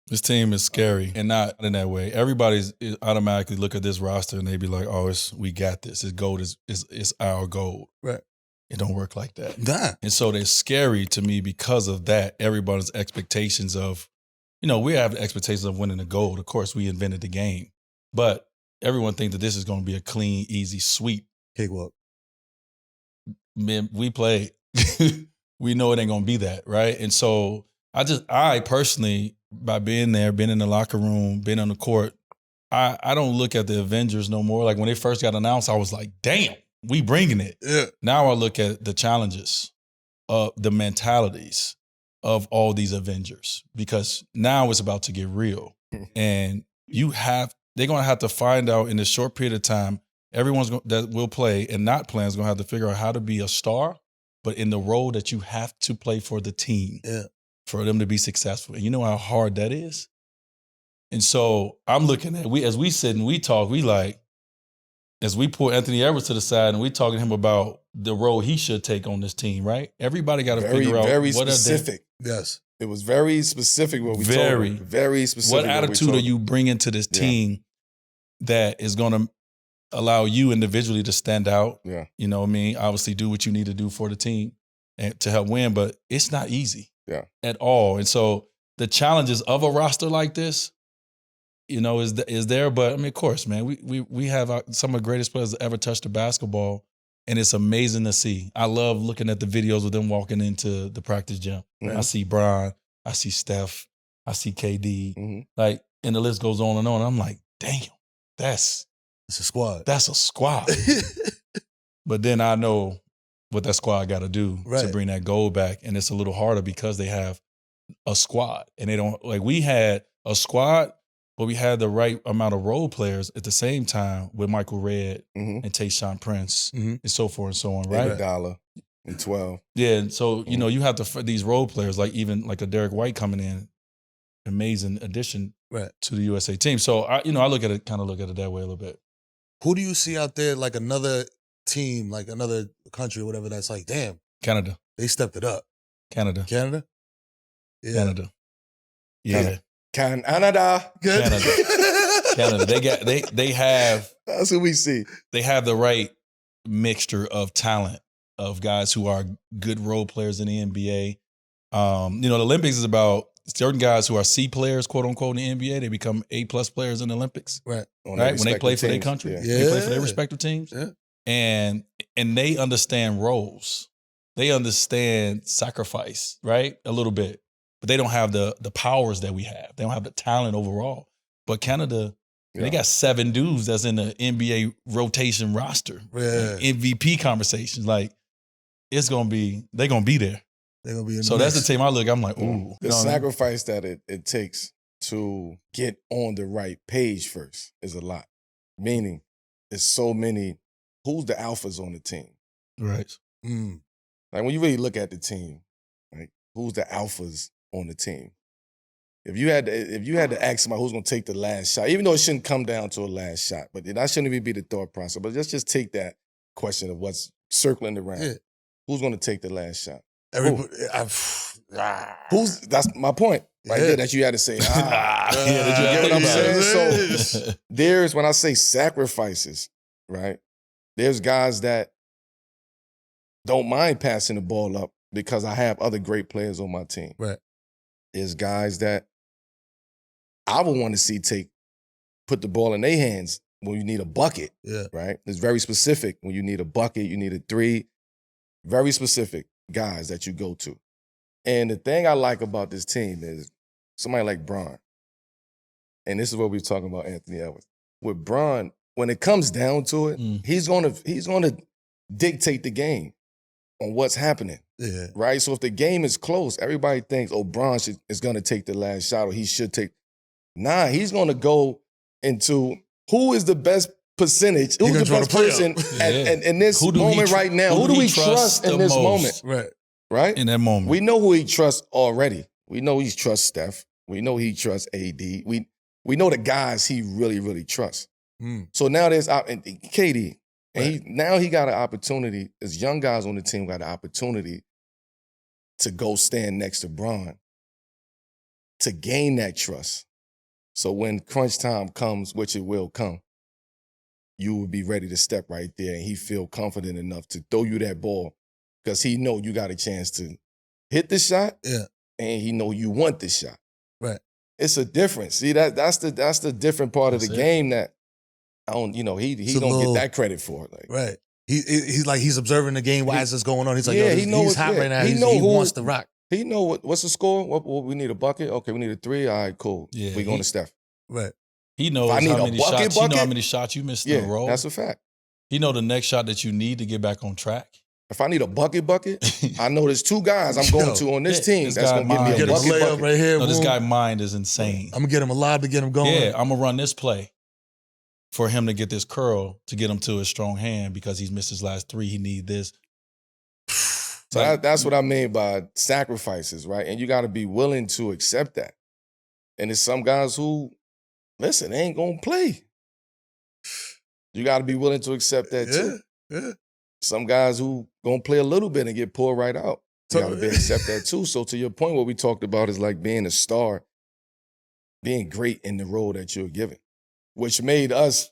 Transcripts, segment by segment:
This team is scary and not in that way. Everybody's automatically look at this roster and they be like, "Oh, we got this. This gold is our gold." Right. It don't work like that. Nah. And so they're scary to me because of that. Everybody's expectations of, we have expectations of winning the gold. Of course, we invented the game, but everyone thinks that this is going to be a clean, easy sweep. Cakewalk. Man, we play. We know it ain't going to be that, right? And so I personally, by being there, being in the locker room, being on the court, I don't look at the Avengers no more. Like when they first got announced, I was like, damn, we bringing it. Yeah. Now I look at the challenges, the mentalities of all these Avengers, because now it's about to get real. And they're going to have to find out in a short period of time, that will play and not play is going to have to figure out how to be a star, but in the role that you have to play for the team, for them to be successful. And you know how hard that is? And so I'm looking at, as we sit and we talk, as we pull Anthony Edwards to the side and we talking to him about the role he should take on this team, right? Everybody got to figure out very specific. Yes. It was very specific what we told him. Very specific. What attitude are you bringing to this team that is going to allow you individually to stand out? Yeah. You know what I mean? Obviously do what you need to do for the team and to help win, but it's not easy at all. And so the challenges of a roster like this, is there. But I mean, of course, man, we have some of the greatest players that ever touched the basketball, and it's amazing to see. I love looking at the videos of them walking into the practice gym. Mm-hmm. I see Bron, I see Steph, I see KD, Mm-hmm. And the list goes on and on. I'm like, damn, It's a squad. that's a squad. But then I know what that squad got to do to bring that gold back, and it's a little harder because they have a squad, and they don't we had a squad. But we had the right amount of role players at the same time with Michael Redd and Tayshaun Prince and so forth and so on, right? $8 and 12. Yeah, and so, you have these role players, even a Derek White coming in, amazing addition to the USA team. So, I look at it that way a little bit. Who do you see out there, like another team, like another country or whatever, that's like, damn. Canada. They stepped it up. Canada? Yeah. Canada. Yeah. Canada. Canada. They have. That's what we see. They have the right mixture of talent of guys who are good role players in the NBA. The Olympics is about certain guys who are C players, quote unquote, in the NBA. They become A+ players in the Olympics. Right. When they play for their country. Yeah. They play for their respective teams. Yeah. And they understand roles. They understand sacrifice, right? A little bit. But they don't have the powers that we have. They don't have the talent overall. But Canada, they got 7 dudes that's in the NBA rotation roster. Yeah. MVP conversations. They're going to be there. They're going to be in So that's the team I look, I'm like, ooh. The sacrifice that it takes to get on the right page first is a lot. Meaning, there's so many, who's the alphas on the team? Right. Like when you really look at the team, right, who's the alphas on the team? If you had to ask somebody who's going to take the last shot, even though it shouldn't come down to a last shot, but that shouldn't even be the thought process. But let's just take that question of what's circling around. Yeah. Who's going to take the last shot? Everybody. That's my point right there that you had to say. You get what I'm saying? So there's, when I say sacrifices, right, there's guys that don't mind passing the ball up because I have other great players on my team. Right. There's guys that I would want to see put the ball in their hands when you need a bucket. Yeah. Right? It's very specific. When you need a bucket, you need a 3. Very specific guys that you go to. And the thing I like about this team is somebody like Bron. And this is what we're talking about Anthony Edwards. With Bron, when it comes down to it, he's gonna dictate the game on what's happening. Yeah. Right? So if the game is close, everybody thinks, Bron is going to take the last shot or he should take. Nah, he's going to go into who is the best percentage, who's the best person in this moment right now. Who do we trust in this moment? Right? In that moment. We know who he trusts already. We know he trusts Steph. We know he trusts AD. We know the guys he really, really trusts. So now there's KD. And now he got an opportunity, as young guys on the team got an opportunity to go stand next to Bron to gain that trust. So when crunch time comes, which it will come, you will be ready to step right there, and he feel confident enough to throw you that ball because he know you got a chance to hit the shot, and he know you want this shot. Right. It's a difference. See, that's the different part of the game that I don't, he don't get that credit for. Like, right. He's observing the game as it's going on. He's like, he knows he's hot right now. He wants to rock. He know what's the score? What we need a bucket? Okay, we need a 3. All right, cool. Yeah, we going to Steph. Right. He knows how many shots. He know how many shots you missed in a row. That's a fact. He know the next shot that you need to get back on track. If I need a bucket, I know there's 2 guys I'm going to on this team that's going to give me a bucket. Right here, no, this guy's mind is insane. I'm going to get him alive to get him going. Yeah, I'm going to run this play for him to get this curl to get him to his strong hand because he's missed his last 3. He need this. So that's what I mean by sacrifices, right? And you got to be willing to accept that. And there's some guys who, listen, they ain't going to play. You got to be willing to accept that too. Yeah. Some guys who going to play a little bit and get pulled right out. You got to accept that too. So to your point, what we talked about is like being a star, being great in the role that you're given, which made us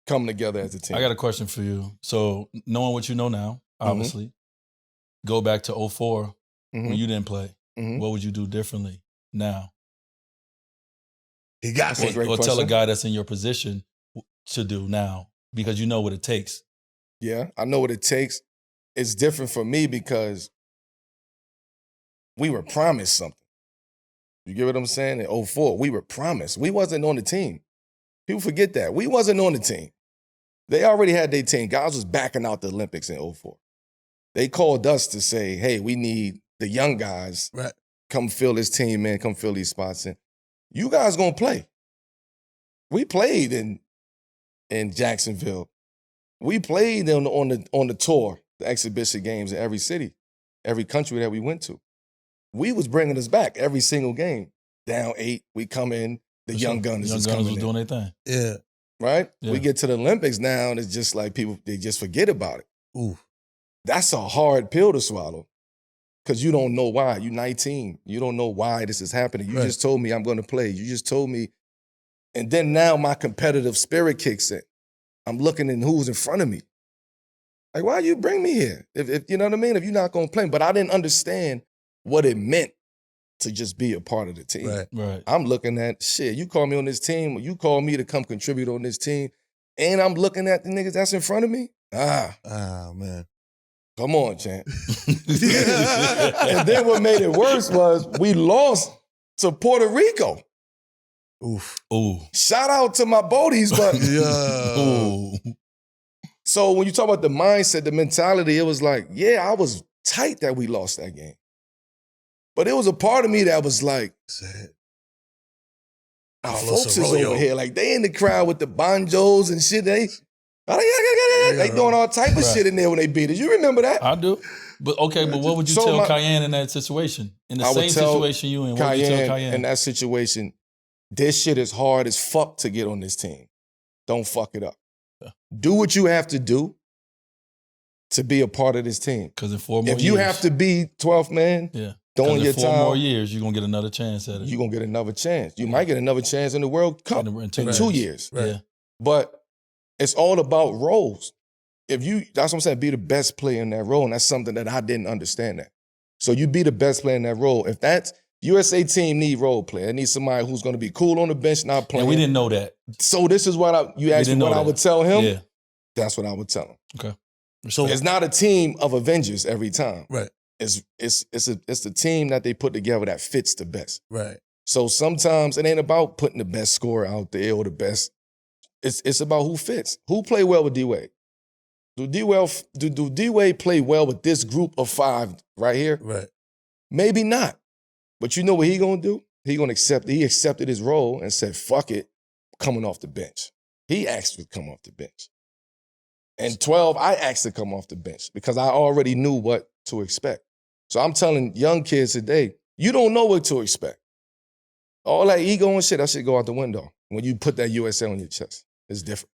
come together as a team. I got a question for you. So knowing what you know now, obviously, go back to 04 when you didn't play. What would you do differently now? He got me. Or tell a guy that's in your position to do now because you know what it takes. Yeah, I know what it takes. It's different for me because we were promised something. You get what I'm saying? In 04, we were promised. We wasn't on the team. People forget that. We wasn't on the team. They already had their team. Guys was backing out the Olympics in 04. They called us to say, hey, we need the young guys. Right. Come fill this team in, come fill these spots in. You guys gonna play. We played in Jacksonville. We played on the tour, the exhibition games in every city, every country that we went to. We was bringing us back every single game. Down 8, we come in, the young gunners is coming was doing their thing. Yeah. Right? Yeah. We get to the Olympics now, and it's just like people, they just forget about it. Ooh. That's a hard pill to swallow because you don't know why. You're 19. You don't know why this is happening. You just told me I'm going to play. You just told me. And then now my competitive spirit kicks in. I'm looking at who's in front of me. Like, why you bring me here? If you know what I mean? If you're not going to play. But I didn't understand what it meant to just be a part of the team. Right. I'm looking at, shit, you call me on this team, or you call me to come contribute on this team, and I'm looking at the niggas that's in front of me? Man. Come on, champ. And then what made it worse was we lost to Puerto Rico. Oof. Ooh. Shout out to my Bodies, but Ooh. So when you talk about the mindset, the mentality, it was like, yeah, I was tight that we lost that game. But it was a part of me that was like, our folks is over here. Like, they in the crowd with the banjos and shit. They doing all type of shit in there when they beat us. You remember that? I do. But okay, but what would you tell Cayenne in that situation? In the same situation you in, what would you tell Cayenne? In that situation, this shit is hard as fuck to get on this team. Don't fuck it up. Yeah. Do what you have to do to be a part of this team. Because in 4 more years. If you have to be 12th man, throwing your time. In 4 more years, you're going to get another chance at it. You're going to get another chance. You might get another chance in the World Cup in 2 years. Right. Yeah. But it's all about roles. That's what I'm saying, be the best player in that role. And that's something that I didn't understand that. So you be the best player in that role. If that's USA team need role player, it needs somebody who's going to be cool on the bench, not playing. And we didn't know that. So this is what you asked me what I would tell him. Yeah. That's what I would tell him. Okay. So it's not a team of Avengers every time. Right. It's the team that they put together that fits the best. Right. So sometimes it ain't about putting the best scorer out there or the best. It's about who fits. Who play well with D-Wade? Do D-Wade play well with this group of 5 right here? Right. Maybe not. But you know what he gonna do? He accepted his role and said, fuck it, coming off the bench. He asked to come off the bench. And 12, I asked to come off the bench because I already knew what to expect. So I'm telling young kids today, you don't know what to expect. All that ego and shit, that shit go out the window when you put that USA on your chest. It's different.